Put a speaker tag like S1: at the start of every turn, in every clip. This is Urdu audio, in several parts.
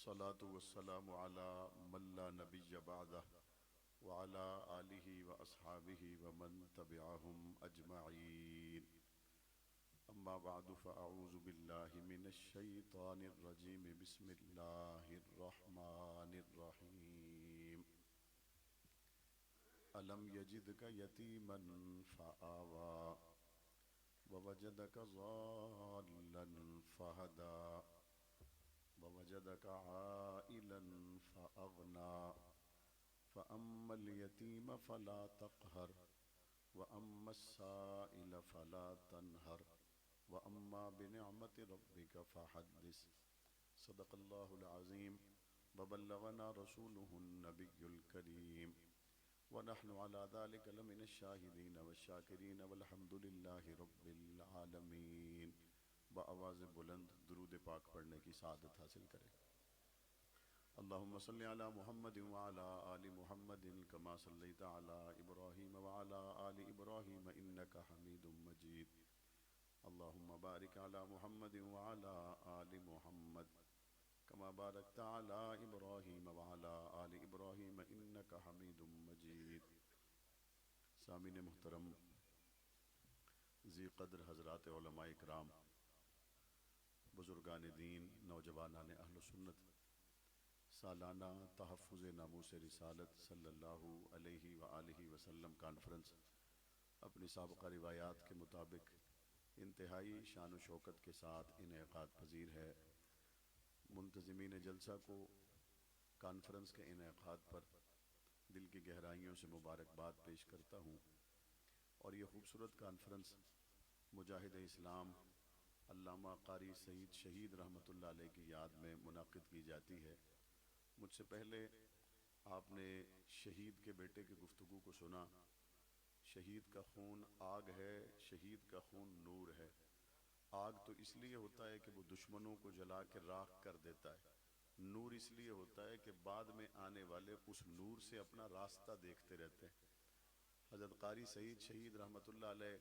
S1: والصلاة والسلام على من لا نبي بعده وعلى آله وأصحابه ومن تبعهم أجمعين. أما بعد فأعوذ بالله من الشيطان الرجيم. بسم الله الرحمن الرحيم. ألم يجدك يتيما فآوى ووجدك ضالا فهدى ووجدك عائلا فأغنى فأما اليتيم فلا تقهر وأما السائل فلا تنهر وأما بنعمة ربك فحدث. صدق الله العظيم وبلغنا رسوله النبي الكريم ونحن على ذلك لمن الشاهدين والشاكرين والحمد لله رب العالمين. بآواز بلند درود پاک پڑھنے کی سعادت حاصل کریں. اللهم صل على محمد وعلى آل محمد كما صليت على إبراهيم وعلى آل إبراهيم إنك حميد مجيد. اللهم بارك على محمد وعلى آل محمد كما باركت على إبراهيم وعلى آل إبراهيم إنك حميد مجيد. سامعین محترم، ذی قدر حضرات علماء اکرام، بزرگان دین، نوجوانان اہل سنت، سالانہ تحفظ ناموس رسالت صلی اللہ علیہ وآلہ وسلم کانفرنس اپنی سابقہ روایات کے مطابق انتہائی شان و شوکت کے ساتھ انعقاد پذیر ہے. منتظمین جلسہ کو کانفرنس کے انعقاد پر دل کی گہرائیوں سے مبارکباد پیش کرتا ہوں. اور یہ خوبصورت کانفرنس مجاہد اسلام علامہ قاری سعید شہید رحمۃ اللہ علیہ کی یاد میں منعقد کی جاتی ہے. مجھ سے پہلے آپ نے شہید کے بیٹے کی گفتگو کو سنا. شہید کا خون آگ ہے، شہید کا خون نور ہے. آگ تو اس لیے ہوتا ہے کہ وہ دشمنوں کو جلا کے راکھ کر دیتا ہے. نور اس لیے ہوتا ہے کہ بعد میں آنے والے اس نور سے اپنا راستہ دیکھتے رہتے ہیں. حضرت قاری سعید شہید رحمۃ اللہ علیہ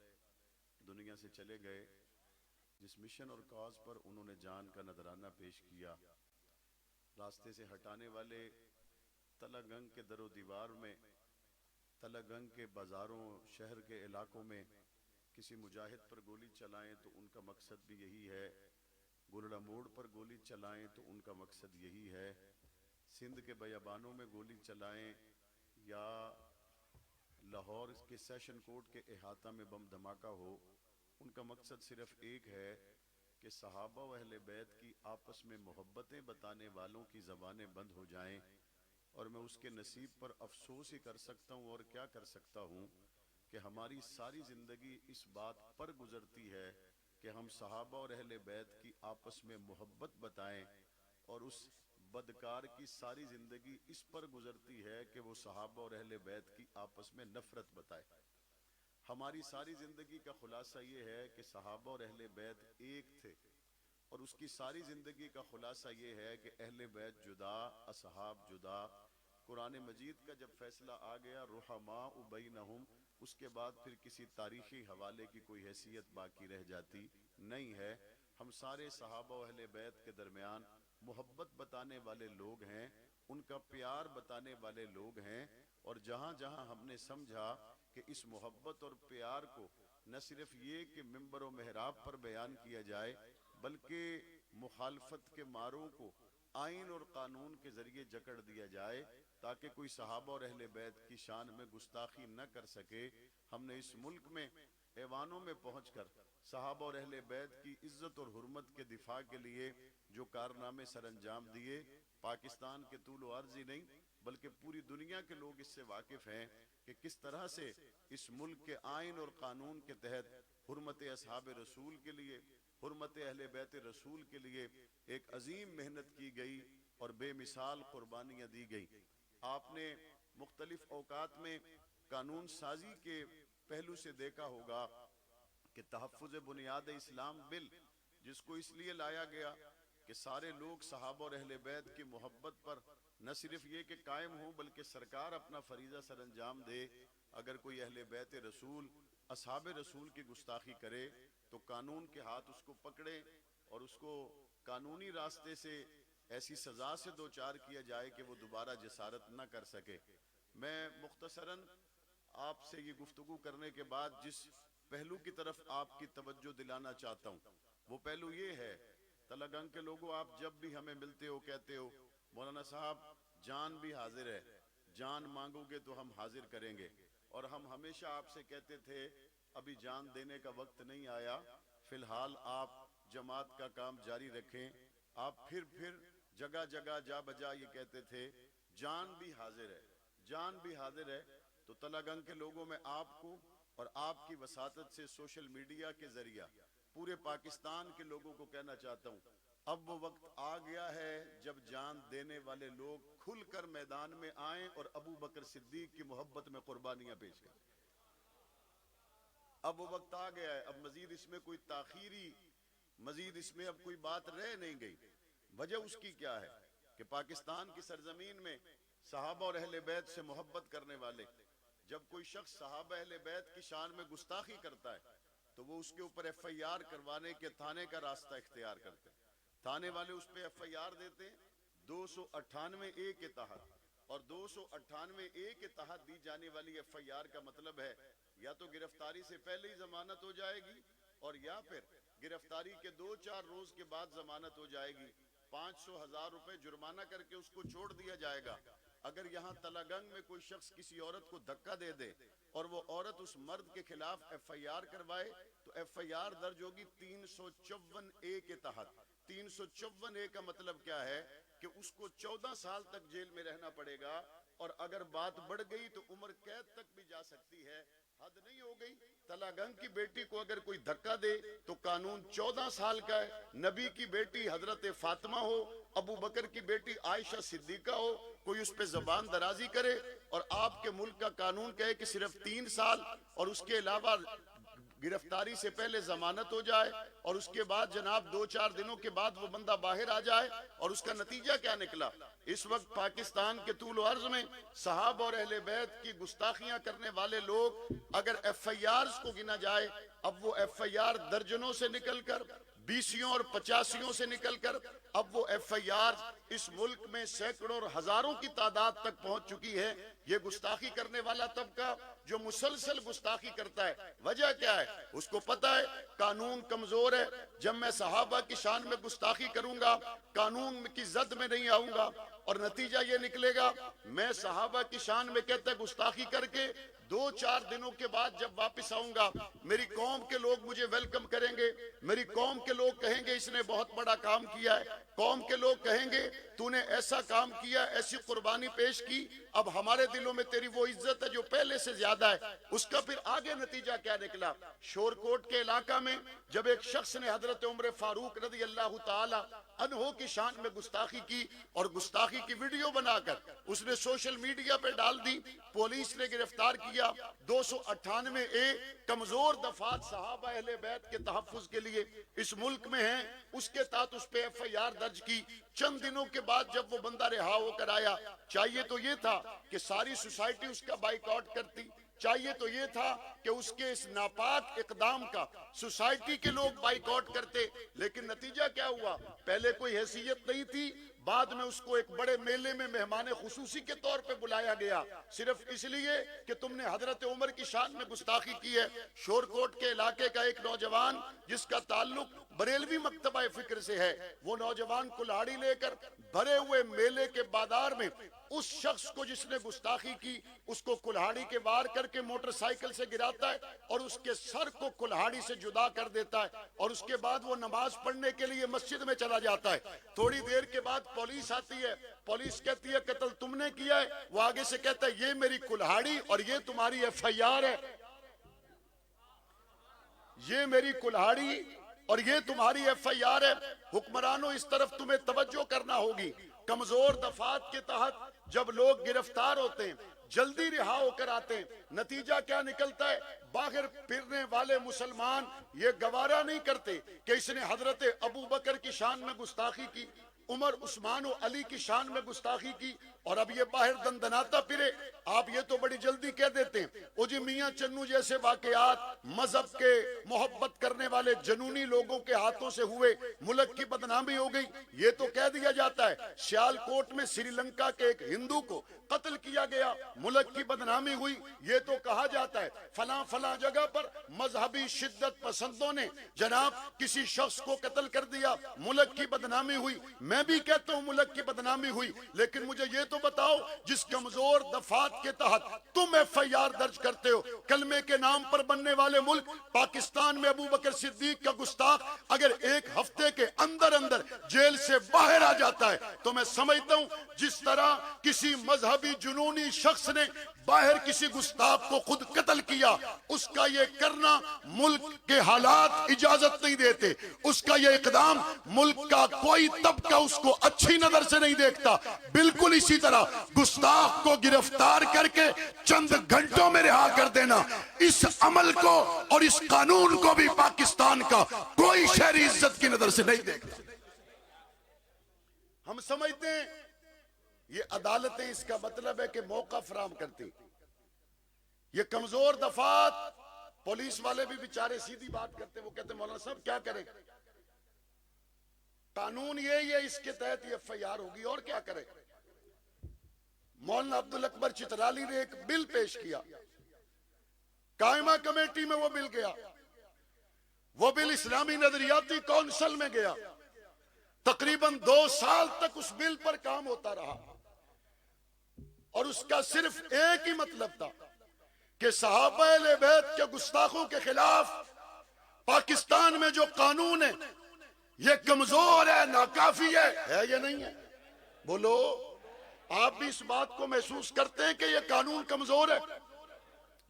S1: دنیا سے چلے گئے. جس مشن اور کاز پر انہوں نے جان کا نذرانہ پیش کیا، راستے سے ہٹانے والے تلہ گنگ کے در و دیوار میں، تلہ گنگ کے بازاروں، شہر کے علاقوں میں کسی مجاہد پر گولی چلائیں تو ان کا مقصد بھی یہی ہے. گولڑا موڑ پر گولی چلائیں تو ان کا مقصد یہی ہے. سندھ کے بیابانوں میں گولی چلائیں یا لاہور کے سیشن کورٹ کے احاطہ میں بم دھماکہ ہو، ان کا مقصد صرف ایک ہے کہ صحابہ و اہل بیت کی آپس میں محبتیں بتانے والوں کی زبانیں بند ہو جائیں. اور میں اس کے نصیب پر افسوس ہی کر سکتا ہوں اور کیا کر سکتا ہوں کہ ہماری ساری زندگی اس بات پر گزرتی ہے کہ ہم صحابہ اور اہل بیت کی آپس میں محبت بتائیں، اور اس بدکار کی ساری زندگی اس پر گزرتی ہے کہ وہ صحابہ اور اہل بیت کی آپس میں نفرت بتائے. ہماری ساری زندگی کا خلاصہ یہ ہے کہ صحابہ اور اہل بیت ایک تھے، اور اس کی ساری زندگی کا خلاصہ یہ ہے کہ اہل بیت جدا، اصحاب جدا. قرآن مجید کا جب فیصلہ آ گیا رحماء بینہم، اس کے بعد پھر کسی تاریخی حوالے کی کوئی حیثیت باقی رہ جاتی نہیں ہے. ہم سارے صحابہ و اہل بیت کے درمیان محبت بتانے والے لوگ ہیں، ان کا پیار بتانے والے لوگ ہیں. اور جہاں جہاں ہم نے سمجھا کہ اس محبت اور پیار کو نہ صرف یہ کہ ممبر و محراب پر بیان کیا جائے، بلکہ مخالفت کے ماروں کو آئین اور قانون کے ذریعے جکڑ دیا جائے تاکہ کوئی صحابہ اور اہل بیت کی شان میں گستاخی نہ کر سکے. ہم نے اس ملک میں ایوانوں میں پہنچ کر صحابہ اور اہل بیت کی عزت اور حرمت کے دفاع کے لیے جو کارنامے سر انجام دیے، پاکستان کے طول و عرض ہی نہیں بلکہ پوری دنیا کے لوگ اس سے واقف ہیں کہ کس طرح سے اس ملک کے آئین اور قانون کے تحت حرمت اصحاب رسول کے لیے، حرمت اہل بیت رسول کے لیے ایک عظیم محنت کی گئی اور بے مثال قربانیاں دی گئی. آپ نے مختلف اوقات میں قانون سازی کے پہلو سے دیکھا ہوگا کہ تحفظ بنیاد اسلام بل، جس کو اس لیے لایا گیا کہ سارے لوگ صحابہ اور اہل بیت کی محبت پر نہ صرف یہ کہ قائم ہوں بلکہ سرکار اپنا فریضہ سر انجام دے. اگر کوئی اہل بیت رسول، اصحاب رسول کی گستاخی کرے تو قانون کے ہاتھ اس کو پکڑے اور اس کو قانونی راستے سے ایسی سزا سے دو چار کیا جائے کہ وہ دوبارہ جسارت نہ کر سکے۔ میں مختصراً آپ سے یہ گفتگو کرنے کے بعد جس پہلو کی طرف آپ کی توجہ دلانا چاہتا ہوں وہ پہلو یہ ہے، تلگنگ کے لوگوں آپ جب بھی ہمیں ملتے ہو کہتے ہو مولانا صاحب جان بھی حاضر ہے، جان مانگو گے تو ہم حاضر کریں گے، اور ہم ہمیشہ آپ سے کہتے تھے ابھی جان دینے کا وقت نہیں آیا، فی الحال آپ جماعت کا کام جاری رکھیں۔ آپ پھر جگہ جگہ جا بجا یہ کہتے تھے جان بھی حاضر ہے، جان بھی حاضر ہے۔ تو تلگنگ کے لوگوں میں آپ کو اور آپ کی وساطت سے سوشل میڈیا کے ذریعہ پورے پاکستان کے لوگوں کو کہنا چاہتا ہوں، اب وہ وقت آ گیا ہے جب جان دینے والے لوگ کھل کر میدان میں آئیں اور ابو بکر صدیق کی محبت میں قربانیاں پیش کریں۔ اب وہ وقت آ گیا ہے، اب مزید اس میں کوئی تاخیری، مزید اس میں اب کوئی بات رہ نہیں گئی۔ وجہ اس کی کیا ہے کہ پاکستان کی سرزمین میں صحابہ اور اہل بیت سے محبت کرنے والے، جب کوئی شخص صحابہ اہل بیت کی شان میں گستاخی کرتا ہے تو وہ اس کے اوپر ایف آئی آر کروانے کے تھانے کا راستہ اختیار کرتے ہیں۔ تھانے والے اس پہ ایف آئی آر دیتے ہیں 298A کے تحت، اور 298A کے تحت دی جانے والی ایف آئی آر کا مطلب ہے یا تو گرفتاری سے پہلے ہی ضمانت ہو جائے گی اور یا پھر گرفتاری کے 2-4 روز کے بعد ضمانت ہو جائے گی، 500,000 روپے جرمانہ کر کے اس کو چھوڑ دیا جائے گا۔ اگر یہاں تلگنگ میں کوئی شخص کسی عورت کو دھکا دے دے اور وہ عورت اس مرد کے خلاف ایف آئی آر کروائے تو ایف آئی آر درج ہوگی 354A کے تحت۔ 354A کا مطلب کیا ہے کہ اس کو 14 سال تک جیل میں رہنا پڑے گا، اور اگر بات بڑھ گئی تو عمر قید تک بھی جا سکتی ہے۔ حد نہیں ہو گئی؟ تلگنگ کی بیٹی کو اگر کوئی دھکا دے تو قانون 14 سال کا ہے۔ نبی کی بیٹی حضرت فاطمہ ہو، ابو بکر کی بیٹی عائشہ صدیقہ ہو، کوئی اس پہ زبان درازی کرے اور آپ کے ملک کا قانون کہے کہ صرف 3 سال اور اس کے علاوہ گرفتاری سے پہلے ضمانت ہو جائے اور اس کے بعد جناب 2-4 دنوں کے بعد وہ بندہ باہر آ جائے، اور اس کا نتیجہ کیا نکلا؟ اس وقت پاکستان کے طول و عرض میں صحابہ اور اہل بیت کی گستاخیاں کرنے والے لوگ اگر ایف آئی آرز کو گنا جائے، اب وہ ایف آئی آر درجنوں سے نکل کر 20 اور 85 سے نکل کر اب وہ ایف آئی آر اس ملک میں سینکڑوں اور ہزاروں کی تعداد تک پہنچ چکی ہے۔ یہ گستاخی کرنے والا طبقہ جو مسلسل گستاخی کرتا ہے، وجہ کیا ہے؟ اس کو پتا ہے قانون کمزور ہے، جب میں صحابہ کی شان میں گستاخی کروں گا قانون کی زد میں نہیں آؤں گا، اور نتیجہ یہ نکلے گا میں صحابہ کی شان میں کہتا ہے گستاخی کر کے 2-4 دنوں کے بعد جب واپس آؤں گا میری قوم کے لوگ مجھے ویلکم کریں گے، میری قوم کے لوگ کہیں گے اس نے بہت بڑا کام کیا ہے، قوم کے لوگ کہیں گے تو نے ایسا کام کیا، ایسی قربانی پیش کی، اب ہمارے دلوں میں تیری وہ عزت ہے جو پہلے سے زیادہ ہے۔ اس کا پھر آگے نتیجہ کیا نکلا؟ شورکوٹ کے علاقہ میں جب ایک شخص نے حضرت عمر فاروق رضی اللہ تعالی عنہ کی شان میں گستاخی کی اور گستاخی کی ویڈیو بنا کر اس نے سوشل میڈیا پہ ڈال دی، پولیس نے گرفتار کیا۔ 298A کمزور دفعات صحابہ اہل بیت کے تحفظ کے لیے اس ملک میں ہیں، اس کے تحت اس پہ ایف آئی آر درج کی۔ چند دنوں کے بعد جب وہ بندہ رہا ہو کر آیا، چاہیے تو یہ تھا کہ ساری سوسائٹی اس کا بائیکاٹ کرتی، چاہیے تو یہ تھا کہ اس کے اس ناپاک اقدام کا سوسائٹی کے لوگ بائیکاٹ کرتے، لیکن نتیجہ کیا ہوا؟ پہلے کوئی حیثیت نہیں تھی، بعد میں اس کو ایک بڑے میلے میں مہمان خصوصی کے طور پہ بلایا گیا، صرف اس لیے کہ تم نے حضرت عمر کی شان میں گستاخی کی ہے۔ شورکوٹ کے علاقے کا ایک نوجوان جس کا تعلق بریلوی مکتبہ فکر سے ہے، وہ نوجوان کلہاڑی لے کر بھرے ہوئے میلے کے بازار میں اس شخص کو جس نے گستاخی کی اس کو کلہاڑی کے وار کر کے موٹر سائیکل سے گراتا ہے اور اس کے سر کو کلہاڑی سے جدا کر دیتا ہے، اور اس کے بعد وہ نماز پڑھنے کے لیے مسجد میں چلا جاتا ہے۔ تھوڑی دیر کے بعد پولیس آتی ہے، پولیس کہتی ہے قتل تم نے کیا ہے، وہ آگے سے کہتا ہے یہ میری کلہاڑی اور یہ تمہاری ایف آئی آر ہے، یہ میری کلہاڑی اور یہ تمہاری ایف آئی آر ہے۔ حکمرانوں اس طرف تمہیں توجہ کرنا ہوگی، کمزور دفعات کے تحت جب لوگ گرفتار ہوتے ہیں جلدی رہا ہو کر آتے ہیں، نتیجہ کیا نکلتا ہے؟ باہر پھرنے والے مسلمان یہ گوارا نہیں کرتے کہ اس نے حضرت ابو بکر کی شان میں گستاخی کی، عمر عثمان و علی کی شان میں گستاخی کی، اور اب یہ باہر دندناتا پھرے۔ آپ یہ تو بڑی جلدی کہہ دیتے ہیں وہ جی میاں چنو جیسے واقعات مذہب کے محبت کرنے والے جنونی لوگوں کے ہاتھوں سے ہوئے، ملک کی بدنامی ہو گئی۔ یہ تو کہہ دیا جاتا ہے سیال کوٹ میں سری لنکا کے ایک ہندو کو قتل کیا گیا، ملک کی بدنامی ہوئی۔ یہ تو کہا جاتا ہے فلاں فلاں جگہ پر مذہبی شدت پسندوں نے جناب کسی شخص کو قتل کر دیا، ملک کی بدنامی ہوئی۔ میں بھی کہتا ہوں ملک کی بدنامی ہوئی، لیکن مجھے یہ تو بتاؤ جس کمزور دفعات کے تحت تم ایف آئی آر درج کرتے ہو، کلمے کے نام پر بننے والے ملک پاکستان میں ابو بکر صدیق کا گستاخ اگر ایک ہفتے کے اندر اندر جیل سے باہر آ جاتا ہے تو میں سمجھتا ہوں جس طرح کسی مذہبی جنونی شخص نے باہر کسی گستاخ کو خود قتل کیا، اس کا یہ کرنا ملک کے حالات اجازت نہیں دیتے، اس کا یہ اقدام ملک کا کوئی طبقہ اس کو اچھی نظر سے نہیں دیکھتا۔ بالکل اسی طرح گستاخ کو گرفتار کر کے چند گھنٹوں میں رہا کر دینا، اس عمل کو اور اس قانون کو بھی پاکستان کا کوئی شہری عزت کی نظر سے نہیں دیکھتا۔ ہم سمجھتے ہیں یہ عدالتیں اس کا مطلب ہے کہ موقع فراہم کرتی، یہ کمزور دفعات پولیس والے بھی بیچارے سیدھی بات کرتے، وہ کہتے ہیں مولانا صاحب کیا کریں، قانون یہی ہے، اس کے تحت یہ ایف آئی آر ہوگی اور کیا کریں۔ مولانا عبدالاکبر چترالی نے ایک بل پیش کیا، قائمہ کمیٹی میں وہ بل گیا، وہ بل اسلامی نظریاتی کونسل میں گیا، تقریباً 2 سال تک اس بل پر کام ہوتا رہا، اور اس کا صرف ایک ہی مطلب تھا کہ صحابہ اہل بیت کے گستاخوں کے خلاف پاکستان میں جو قانون ہے یہ کمزور ہے، ناکافی ہے یا نہیں ہے؟ بولو، آپ بھی اس بات کو محسوس کرتے ہیں کہ یہ قانون کمزور ہے؟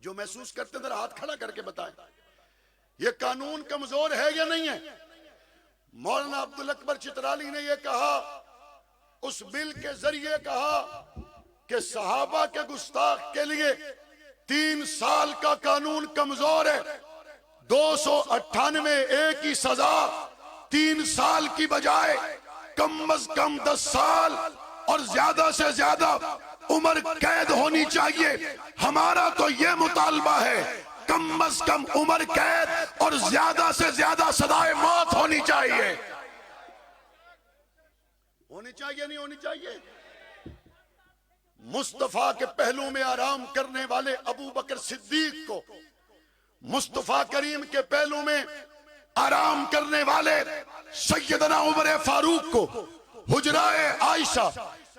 S1: جو محسوس کرتے ہیں ذرا ہاتھ کھڑا کر کے بتائیں، یہ قانون کمزور ہے یا نہیں ہے؟ مولانا عبدالاکبر چترالی نے یہ کہا، اس بل کے ذریعے کہا کہ صحابہ کے گستاخ کے لیے 3 سال کا قانون کمزور ہے، 298 ایک کی سزا 3 سال کی بجائے کم از کم 10 سال اور زیادہ سے زیادہ عمر قید ہونی چاہیے۔ ہمارا تو یہ مطالبہ ہے کم از کم عمر قید اور زیادہ سے زیادہ سزائے موت ہونی چاہیے۔ ہونی چاہیے نہیں ہونی چاہیے؟ مصطفیٰ کے پہلو میں آرام کرنے والے ابو بکر صدیق کو، مصطفیٰ کریم کے پہلو میں آرام کرنے والے سیدنا عمر فاروق کو، حجرہ عائشہ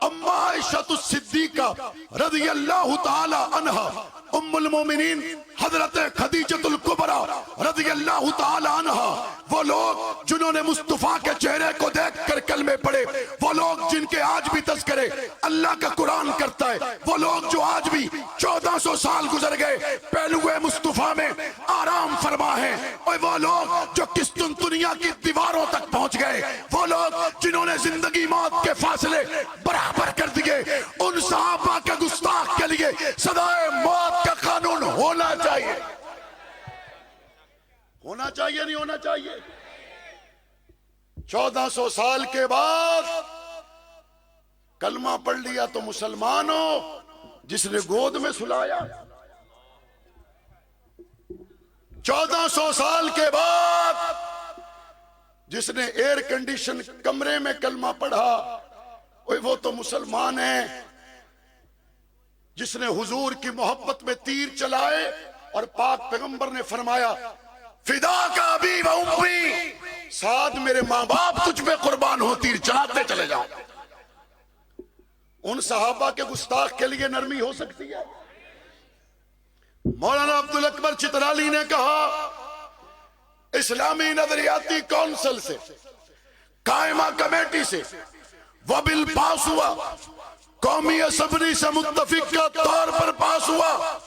S1: اما عائشہ الصدیقہ رضی اللہ تعالی عنہا، ام المومنین حضرت خدیجہ الکبریٰ رضی اللہ تعالی عنہا، وہ لوگ جنہوں نے مصطفیٰ کے چہرے کو دیکھ کر کلمے پڑھے، وہ لوگ جن کے آج بھی تذکرے اللہ کا قرآن کرتا ہے، وہ لوگ جو آج بھی 1400 سال گزر گئے پہلوئے مصطفیٰ میں آرام فرما ہیں، اور وہ لوگ جو قسطنطنیہ کی دیواروں تک پہنچ گئے، وہ لوگ جنہوں نے زندگی موت کے فاصلے برابر کر دیے، ان صحابہ کے گستاخ کے لیے سزائے موت کا قانون ہونا چاہیے۔ ہونا چاہیے نہیں ہونا چاہیے؟ 1400 سال کے بعد کلمہ پڑھ لیا تو مسلمان ہو، جس نے گود میں سلایا۔ 1400 سال کے بعد جس نے ایئر کنڈیشن کمرے میں کلمہ پڑھا وہ تو مسلمان ہے۔ جس نے حضور کی محبت میں تیر چلائے اور پاک پیغمبر نے فرمایا فدا کا ابی و امی، سعد میرے ماں باپ تجھ پہ قربان ہو، تیر چلاتے چلے جاؤ۔ ان صحابہ کے گستاخ کے لیے نرمی ہو سکتی ہے؟ مولانا عبدالاکبر چترالی نے کہا اسلامی نظریاتی کونسل سے، قائمہ کمیٹی سے وہ بل پاس ہوا، قومی اسمبلی سے متفقہ طور پر پاس ہوا،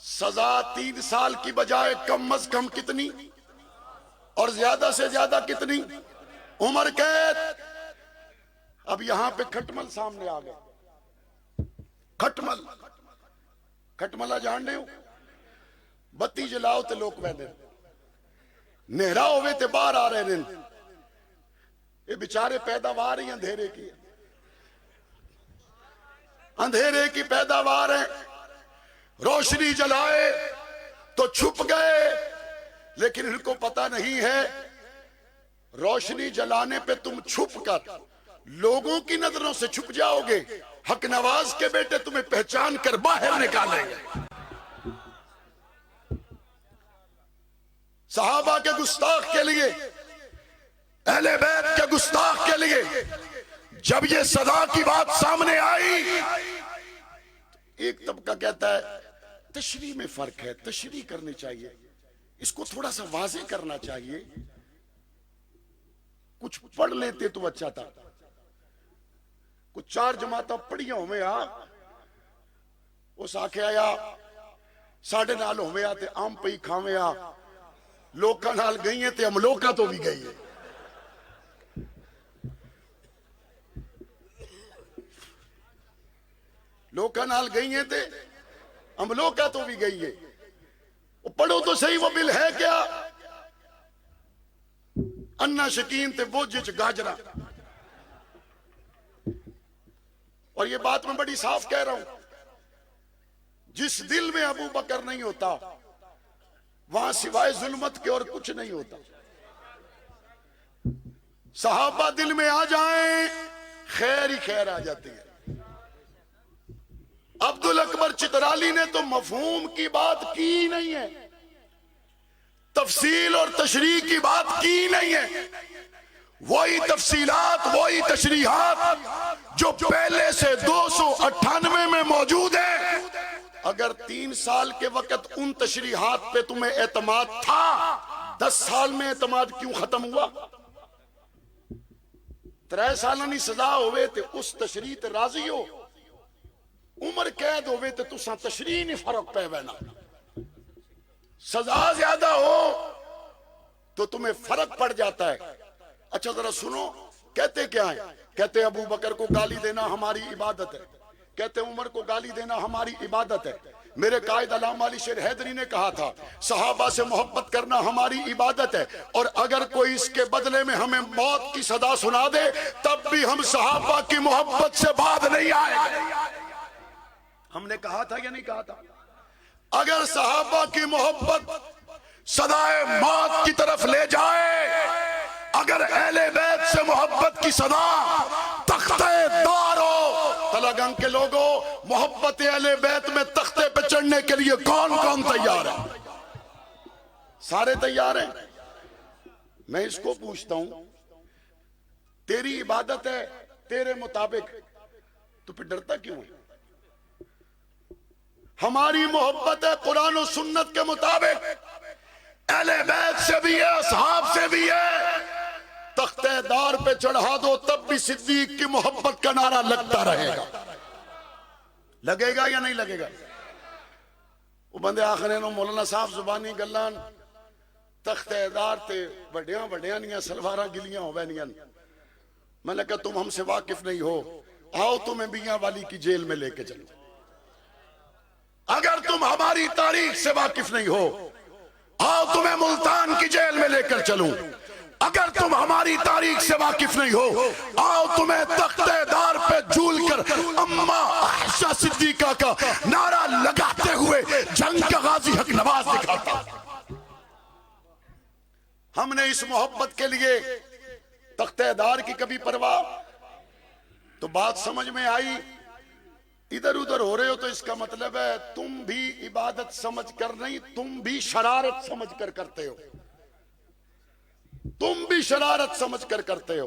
S1: سزا 3 سال کی بجائے کم از کم کتنی اور زیادہ سے زیادہ کتنی؟ عمر قید۔ اب یہاں پہ کھٹمل سامنے آ گئے۔ کھٹملہ جان رہے ہو؟ بتی جلاؤ تے لوگ ویندے نہرا ہوئے تے باہر آ رہے ہیں، یہ بیچارے پیداوار ہی اندھیرے کی، اندھیرے کی پیداوار ہے۔ روشنی جلائے تو چھپ گئے، لیکن ان کو پتہ نہیں ہے
S2: روشنی جلانے پہ تم چھپ کر لوگوں کی نظروں سے چھپ جاؤ گے، حق نواز کے بیٹے تمہیں پہچان کر باہر نکالیں گے۔ صحابہ کے گستاخ کے لیے، اہل بیت کے گستاخ کے لیے جب یہ صدا کی بات سامنے آئی، ایک طبقہ کہتا ہے تشریح میں فرق ہے، تشریح کرنی چاہیے، اس کو تھوڑا سا واضح کرنا چاہیے، کچھ پڑھ لیتے تو اچھا تھا، کچھ 4 جماعتیں پڑھیاں ہوئے اس آکھے آیا ساڑھے نال ہوئے تے آم پئی کھاوے لوکاں نال گئی ہیں تے ہم لوکاں تو بھی گئی ہیں۔ لوکاں نال گئی ہیں تے ہم لوکاں تو بھی گئی ہیں۔ پڑھو تو صحیح وہ بل ہے کیا؟ انا شکین تے بوجھ گاجرا۔ اور یہ بات میں بڑی صاف کہہ رہا ہوں، جس دل میں ابو بکر نہیں ہوتا وہاں سوائے ظلمت کے اور کچھ نہیں ہوتا۔ صحابہ دل میں آ جائیں خیر ہی خیر آ جاتی ہے۔ عبدالاکبر چترالی نے تو مفہوم کی بات کی نہیں ہے، تفصیل اور تشریح کی بات کی نہیں ہے، وہی تفصیلات وہی تشریحات جو پہلے سے 298 میں موجود ہیں۔ اگر 3 سال کے وقت ان تشریحات پہ تمہیں اعتماد تھا، 10 سال میں اعتماد کیوں ختم ہوا؟ 3 سالانی سزا ہوئے تے اس تشریح تے راضی ہو، عمر قید ہوئے تے تساں تشریح نہیں فرق پہ بہنا، سزا زیادہ ہو تو تمہیں فرق پڑ جاتا ہے۔ اچھا ذرا سنو، کہتے کیا ہیں؟ کہتے ابو بکر کو گالی دینا ہماری عبادت ہے، کہتے عمر کو گالی دینا ہماری عبادت ہے۔ میرے قائد علامہ علی شیر حیدری نے کہا تھا صحابہ سے محبت کرنا ہماری عبادت ہے، اور اگر کوئی اس کے بدلے میں ہمیں موت کی صدا سنا دے تب بھی ہم صحابہ کی محبت سے بعد نہیں آئے گے۔ ہم نے کہا تھا یا نہیں کہا تھا؟ اگر صحابہ کی محبت صدائے موت کی طرف لے جائے، اگر اہل بیت سے محبت کی صدا تختہ دار ہو، تلگنگ کے لوگوں محبت اہل بیت میں تختے پہ چڑھنے کے لیے کون کون تیار ہے؟ سارے تیار ہیں۔ میں اس کو پوچھتا ہوں، تیری عبادت ہے تیرے مطابق، تو پھر ڈرتا کیوں ہے؟ ہماری محبت ہے قرآن و سنت کے مطابق، اہل بیت سے بھی ہے اصحاب سے بھی ہے، تختہ دار پہ چڑھا دو تب بھی صدیق کی محبت کا نعرہ لگتا رہے گا۔ لگے گا یا نہیں لگے گا؟ وہ بندے آخر نو مولانا صاحب زبانی گلان تختہ دار تے بڑیاں بڑیاں نیاں سلوارہ گلیاں ہو بینیاں۔ میں نے کہا تم ہم سے واقف نہیں ہو، آؤ تمہیں بیاں والی کی جیل میں لے کے چلو۔ اگر تم ہماری تاریخ سے واقف نہیں ہو، آؤ تمہیں ملتان کی جیل میں لے کر چلوں۔ اگر تم ہماری تاریخ سے واقف نہیں ہو، آؤ تمہیں تختہ دار پہ جھول کر اماں عائشہ صدیقہ کا نعرہ لگاتے ہوئے جنگ کا غازی حق نواز دکھاتا۔ ہم نے اس محبت کے لیے تختہ دار کی کبھی پرواہ؟ تو بات سمجھ میں آئی؟ ادھر ادھر ہو رہے ہو تو اس کا مطلب ہے تم بھی عبادت سمجھ کر نہیں، تم بھی شرارت سمجھ کر کرتے ہو، تم بھی شرارت سمجھ کر کرتے ہو۔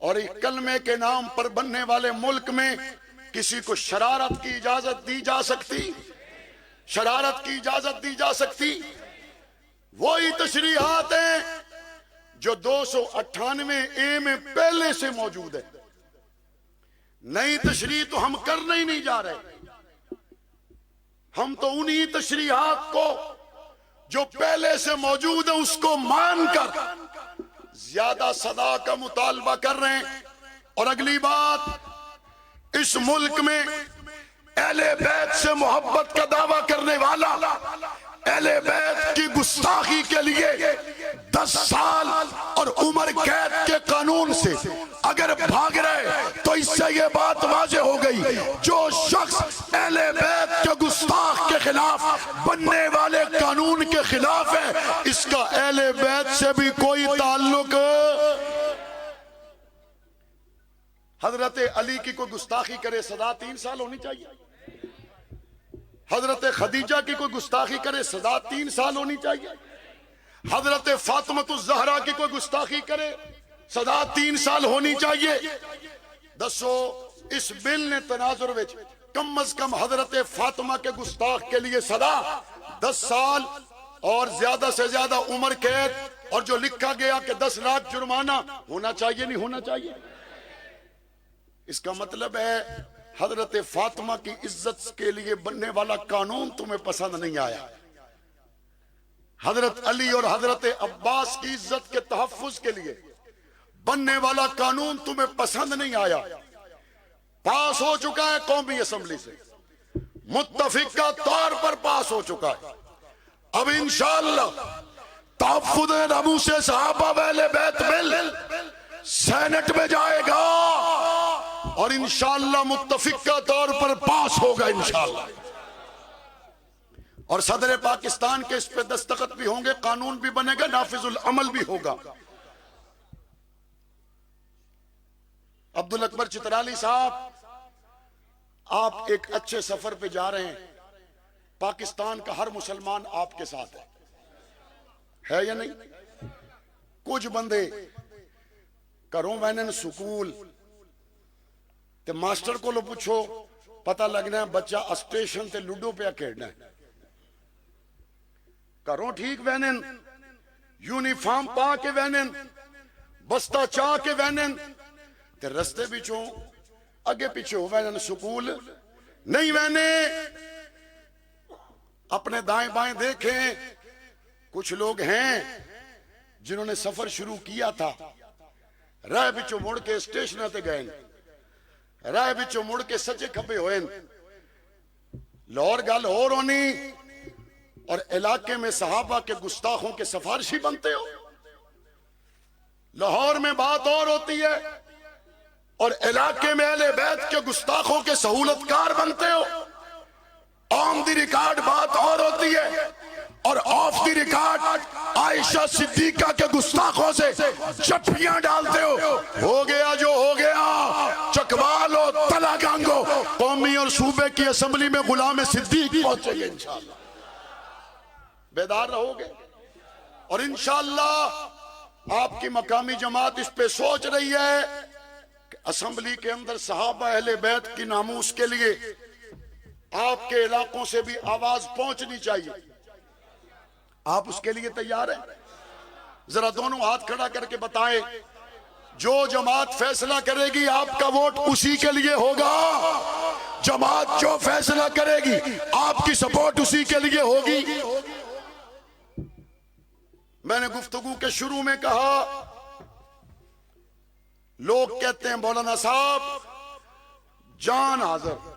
S2: اور ایک کلمے کے نام پر بننے والے ملک میں کسی کو شرارت کی اجازت دی جا سکتی؟ شرارت کی اجازت دی جا سکتی؟ وہی تشریحات ہیں جو 298 میں پہلے سے موجود ہے۔ نئی تشریح تو ہم کرنے ہی نہیں جا رہے، ہم تو انہی تشریحات کو جو پہلے سے موجود ہے اس کو مان کر زیادہ صدا کا مطالبہ کر رہے ہیں۔ اور اگلی بات، اس ملک میں اہل بیت سے محبت کا دعویٰ کرنے والا اہل بیت کی گستاخی کے لیے 10 سال اور عمر قید کے قانون سے اگر بھاگ رہے تو اس سے یہ بات واضح ہو گئی، جو شخص اہل بیت کے گستاخ کے خلاف بننے والے قانون کے خلاف ہے، اس کا اہل بیت سے بھی کوئی تعلق حضرت علی کی کوئی گستاخی کرے سزا 3 سال ہونی چاہیے. حضرت خدیجہ کی کوئی گستاخی کرے سزا 3 سال ہونی چاہیے. حضرت فاطمہ الزہرا کی کوئی گستاخی کرے سزا 3 سال ہونی چاہیے. دسو اس بل نے تناظر وچ کم از کم حضرت فاطمہ کے گستاخ کے لیے سزا 10 سال اور زیادہ سے زیادہ عمر قید، اور جو لکھا گیا کہ 10 لاکھ جرمانہ ہونا چاہیے نہیں ہونا چاہیے. اس کا مطلب ہے حضرت فاطمہ کی عزت کے لیے بننے والا قانون تمہیں پسند نہیں آیا. حضرت علی اور حضرت عباس کی عزت کے تحفظ کے لیے بننے والا قانون تمہیں پسند نہیں آیا. پاس ہو چکا ہے قومی اسمبلی سے، متفقہ طور پر پاس ہو چکا ہے. اب انشاءاللہ تحفظ ناموس صحابہ اہل بیت بل سینٹ میں جائے گا اور انشاءاللہ متفقہ طور پر پاس ہوگا انشاءاللہ. اور صدر پاکستان کے اس پہ دستخط بھی ہوں گے، قانون بھی بنے گا، نافذ العمل بھی ہوگا. عبدالاکبر چترالی صاحب، آپ ایک اچھے سفر پہ جا رہے ہیں. پاکستان کا ہر مسلمان آپ کے ساتھ ہے یا نہیں؟ کچھ بندے کروں وینن سکول تے ماسٹر کو لو پوچھو پتہ لگنا ہے بچہ اسٹیشن تے لوڈو پہ کھیلنا ہے. کروں ٹھیک وینن، یونیفارم پا کے وینن، بستہ چاہ کے وینن، تے رستے بچوں اگے پیچھے ہو وینن سکول نہیں وینے. اپنے دائیں بائیں دیکھیں، کچھ لوگ ہیں جنہوں نے سفر شروع کیا تھا، راہ بچوں مڑ کے اسٹیشن تے گئے، راہ بچوں مڑ کے سچے کھبے ہوئے. لاہور گل ہو رونی اور علاقے میں صحابہ کے گستاخوں کے سفارشی بنتے ہو. لاہور میں بات اور ہوتی ہے اور علاقے میں اہل بیت کے گستاخوں کے سہولت کار بنتے ہو. آن دی ریکارڈ بات اور ہوتی ہے اور آف دی ریکارڈ عائشہ صدیقہ کے گستاخوں سے چپیاں ڈالتے ہو گیا جو ہو گیا. چکوال ہو تلا گانگو قومی اور صوبے کی اسمبلی میں غلام صدیق پہنچے گے انشاءاللہ. بیدار رہو گے اور انشاءاللہ آپ کی مقامی جماعت اس پہ سوچ رہی ہے کہ اسمبلی کے اندر صحابہ اہل بیت کی ناموس کے لیے آپ کے علاقوں سے بھی آواز پہنچنی چاہیے. آپ اس کے لیے تیار ہیں؟ ذرا دونوں ہاتھ کھڑا کر کے بتائیں. جو جماعت فیصلہ کرے گی آپ کا ووٹ اسی کے لیے ہوگا. جماعت جو فیصلہ کرے گی آپ کی سپورٹ اسی کے لیے ہوگی. میں نے گفتگو کے شروع میں کہا لوگ کہتے ہیں مولانا صاحب جان حاضر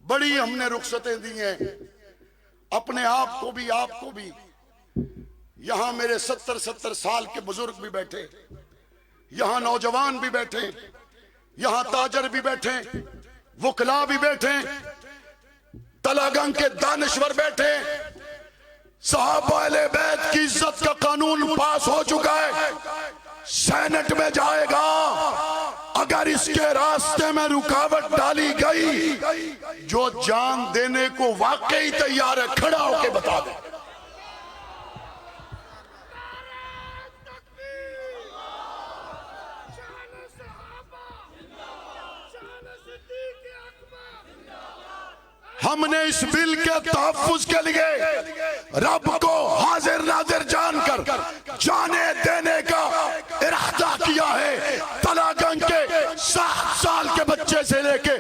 S2: بڑی ہم نے رخصتیں دی ہیں، اپنے آپ کو بھی آپ کو بھی. یہاں میرے 70 سال کے بزرگ بھی بیٹھے، یہاں نوجوان بھی بیٹھے، یہاں تاجر بھی بیٹھے، وکلا بھی بیٹھے، تلا گنگ کے دانشور بیٹھے. صحابہ اہل بیت کی عزت کا قانون پاس ہو چکا ہے، سینٹ میں جائے گا. اگر اس کے راستے میں رکاوٹ ڈالی گئی، جو جان دینے کو واقعی تیار ہے کھڑا ہو کے بتا دے. ہم نے اس بل کے تحفظ کے لیے رب کو حاضر ناظر جان کر جانے دینے کا ارادہ کیا ہے. تلا گنگ کے 7 سال کے بچے سے لے کے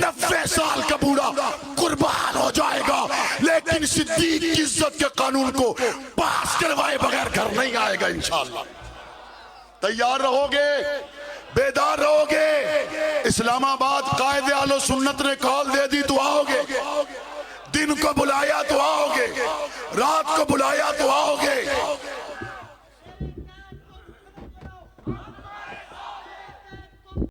S2: 90 سال کا بوڑھا قربان ہو جائے گا، لیکن صدیق کی عزت کے قانون کو پاس کروائے بغیر گھر نہیں آئے گا انشاءاللہ. تیار رہو گے؟ بیدار رہو گے؟ اسلام آباد قائد اہل سنت نے کال دے دی تو آؤ گے؟ دن کو بلایا تو آؤ گے؟ رات کو بلایا تو آؤ گے؟